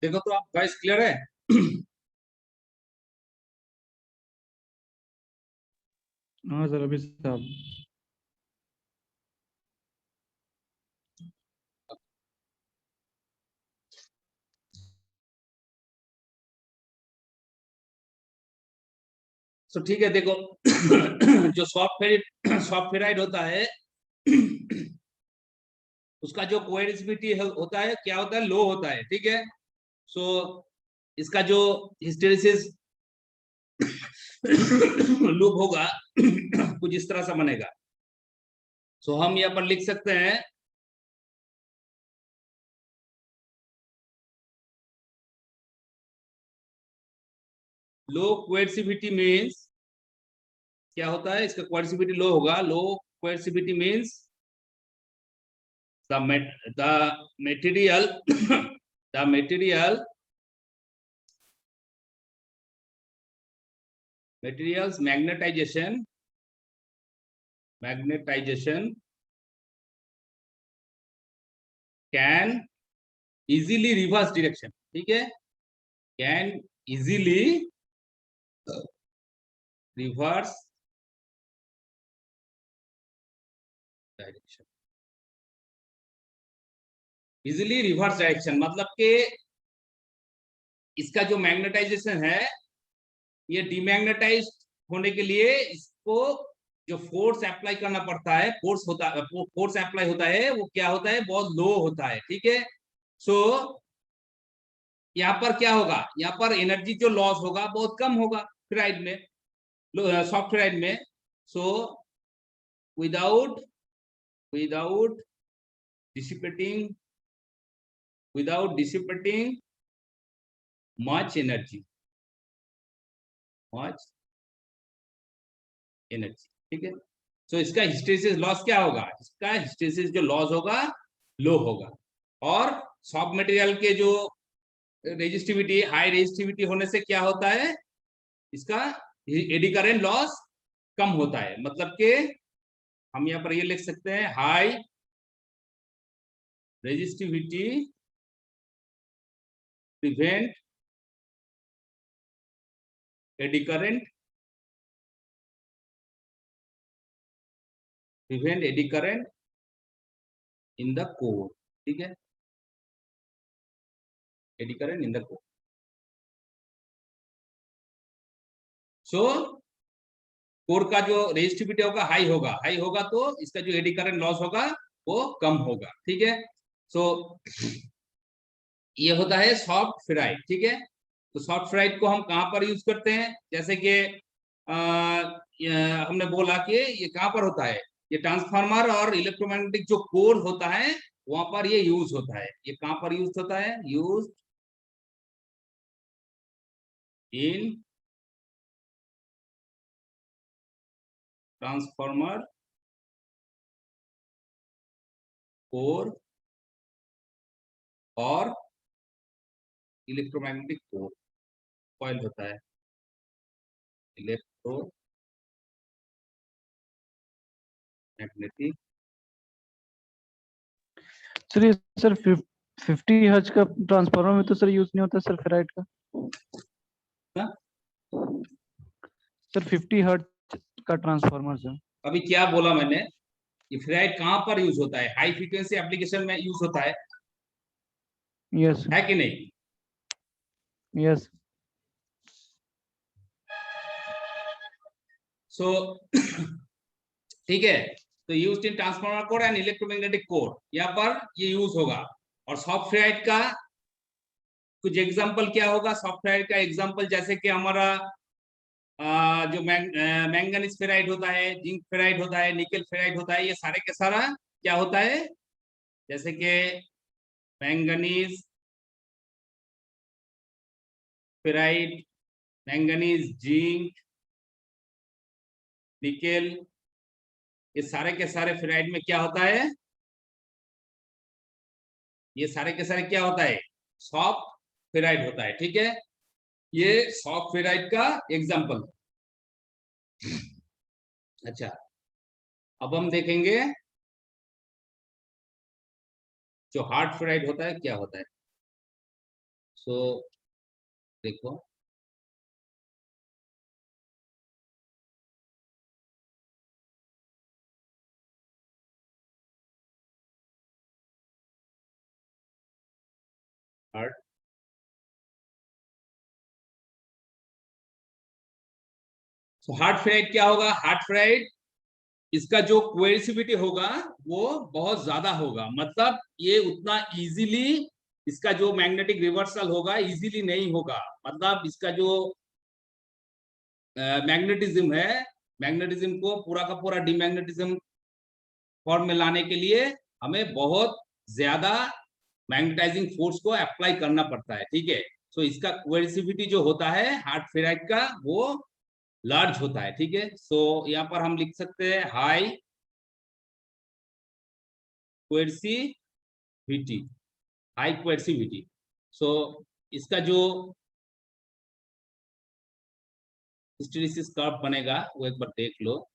देखो तो आप वॉइस क्लियर है? हाँ सर अभी साहब। तो ठीक है, देखो जो सॉफ्टवेयर होता है उसका जो कोएरिजिबिलिटी होता है क्या होता है, लो होता है। ठीक है, सो इसका जो हिस्टेरिसिस लूप होगा कुछ इस तरह से बनेगा। सो हम यहाँ पर लिख सकते हैं लो कोएरिजिबिलिटी मीन्स क्या होता है, इसका कोएरिजिबिलिटी लो होगा। लो कोएरिजिबिलिटी means the material the materials magnetization can easily reverse direction। ठीक है, can easily reverse direction। Easily reverse direction मतलब कि इसका जो मैग्नेटाइजेशन है ये डीमैग्नेटाइज होने के लिए इसको जो फोर्स अप्लाई करना पड़ता है, फोर्स अप्लाई होता है वो क्या होता है, बहुत लो होता है। ठीक है, सो यहाँ पर क्या होगा, यहाँ पर एनर्जी जो लॉस होगा बहुत कम होगा फेराइड में, सॉफ्ट फेराइड में। So without without dissipating much energy। ठीक है, सो इसका हिस्टेरिसिस लॉस क्या होगा, इसका हिस्टेरिसिस जो लॉस होगा लो होगा। और सॉफ्ट मटेरियल के जो रेजिस्टिविटी, हाई रेजिस्टिविटी होने से क्या होता है, इसका एडी करंट लॉस कम होता है। मतलब कि हम यहाँ पर ये लिख सकते हैं high resistivity prevent eddy current in the core. ठीक है, eddy current in the core. So core का जो रेजिस्टिविटी होगा हाई होगा तो इसका जो एडी करंट लॉस होगा वो कम होगा। ठीक है, सो ये होता है सॉफ्ट फेराइट। ठीक है, तो सॉफ्ट फेराइट को हम कहां पर यूज करते हैं, जैसे कि हमने बोला कि ये कहां पर होता है, ये ट्रांसफार्मर और इलेक्ट्रोमैग्नेटिक जो कोर होता है वहां पर ये यूज होता है। ये कहां पर यूज होता है, यूज इन ट्रांसफार्मर कोर और इलेक्ट्रोमैग्नेटिक कोर, कॉइल होता है इलेक्ट्रोमैग्नेटिक। सर ये सर 50 हर्ट्ज का ट्रांसफार्मर में तो सर यूज नहीं होता सर फेराइट का। हाँ? सर 50 हर्ट्ज का ट्रांसफार्मर सर। अभी क्या बोला मैंने, ये फेराइट कहां पर यूज होता है, हाई फ्रीक्वेंसी एप्लीकेशन में यूज होता यस है कि नहीं? यस। सो ठीक है, तो use in transformer core and electromagnetic core, यहाँ पर ये यूज होगा। और सॉफ्टवेयर का कुछ एग्जांपल क्या होगा, सॉफ्टवेयर का एग्जांपल जैसे कि हमारा जो मैंगनीज फेराइड होता है, जिंक फेराइड होता है, निकल फेराइड होता है, ये सारे के सारा क्या होता है, जैसे कि manganese ferrite, manganese, zinc, nickel, ये सारे के सारे फेराइड में क्या होता है, ये सारे के सारे क्या होता है, सॉफ्ट फेराइड होता है। ठीक है, ये सॉफ्ट फेराइड का एग्जांपल। अच्छा, अब हम देखेंगे जो हार्ड फेराइड होता है क्या होता है। सो देखो, हार्ड, तो हार्ड फेराइट क्या होगा? हार्ड फेराइट, इसका जो कोएर्सिविटी होगा वो बहुत ज्यादा होगा, मतलब ये उतना इजीली इसका जो मैग्नेटिक रिवर्सल होगा इजीली नहीं होगा। मतलब इसका जो मैग्नेटिज्म है, मैग्नेटिज्म को पूरा का पूरा डिमैग्नेटिज्म फॉर्म में लाने के लिए हमें बहुत ज्यादा मैग्नेटाइजिंग फोर्स को अप्लाई करना पड़ता है, ठीक है। सो इसका कोएर्सिविटी जो होता है हार्ड फेराइट का वो लार्ज होता है, ठीक है। सो यहाँ पर हम लिख सकते हैं हाई कोएर्सिविटी, हाई कोएर्सिविटी। सो इसका जो हिस्टेरिसिस कर्व बनेगा वो एक बार देख लो।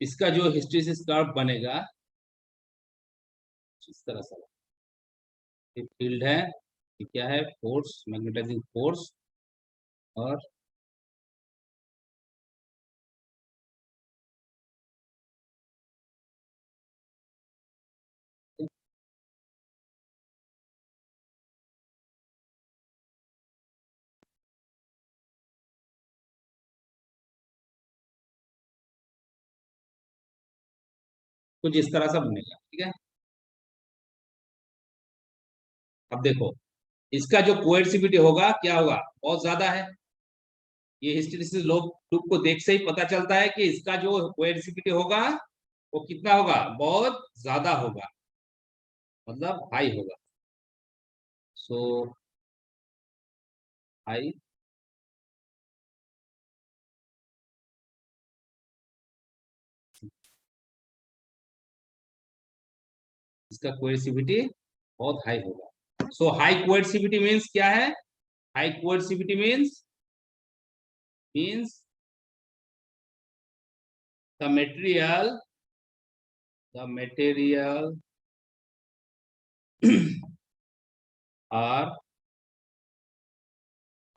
इसका जो हिस्टेरिसिस कर्व बनेगा इस तरह से, ये फील्ड है, ये क्या है? फोर्स, मैग्नेटाइजिंग फोर्स, और कुछ इस तरह से बनेगा, ठीक है। अब देखो, इसका जो कोएर्सिविटी होगा क्या होगा? बहुत ज्यादा है। ये हिस्टेरिसिस लूप को देख से ही पता चलता है कि इसका जो कोएर्सिविटी होगा वो कितना होगा? बहुत ज्यादा होगा, मतलब हाई होगा। सो हाई इसका कोएर्सिविटी बहुत हाई होगा। सो हाई कोएर्सिविटी मींस क्या है? High coercivity means the material are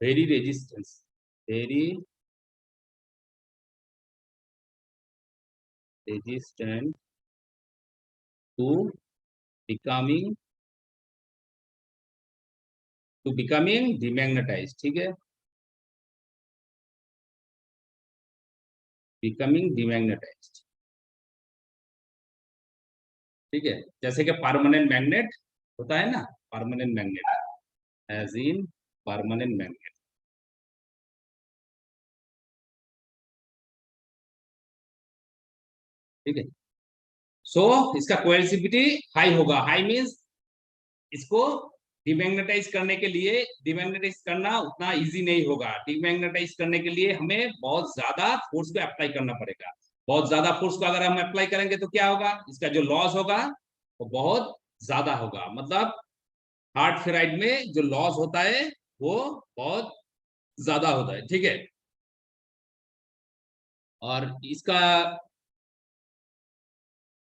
very resistant to becoming demagnetized, ठीक है, becoming demagnetized, ठीक है। जैसे कि परमानेंट मैग्नेट होता है ना, permanent magnet, as in permanent magnet, ठीक है। सो इसका कोएर्सिविटी हाई होगा। हाई मींस इसको डिमैग्नेटाइज करने के लिए, डिमैग्नेटाइज करना उतना इजी नहीं होगा। डिमैग्नेटाइज करने के लिए हमें बहुत ज्यादा फोर्स को अप्लाई करना पड़ेगा। बहुत ज्यादा फोर्स को अगर हम अप्लाई करेंगे तो क्या होगा? इसका जो लॉस होगा वो बहुत ज्यादा होगा। मतलब हार्ड फेराइड में जो लॉस होता है वो बहुत ज्यादा होता है, ठीक है। और इसका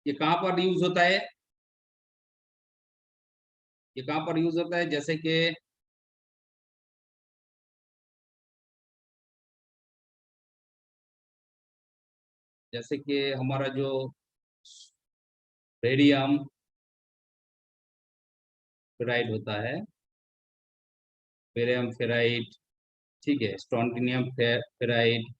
ये कहां पर यूज होता है? ये कहां पर यूज होता है? जैसे कि हमारा जो बेरियम फेराइड होता है, बेरियम फेराइड, ठीक है, स्ट्रोंटिनियम फेराइड,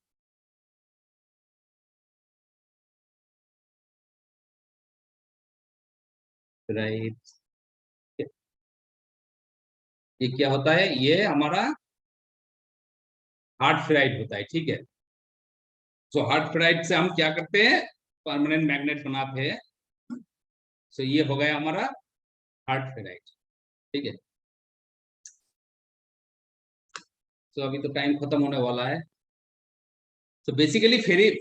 फेराइड, ये क्या होता है? ये हमारा हार्ड फेराइड होता है, ठीक है। सो हार्ड फेराइड से हम क्या करते हैं? परमानेंट मैग्नेट बनाते हैं। सो ये हो गया हमारा हार्ड फेराइड, ठीक है। तो अभी तो टाइम खत्म होने वाला है। तो बेसिकली फेराइड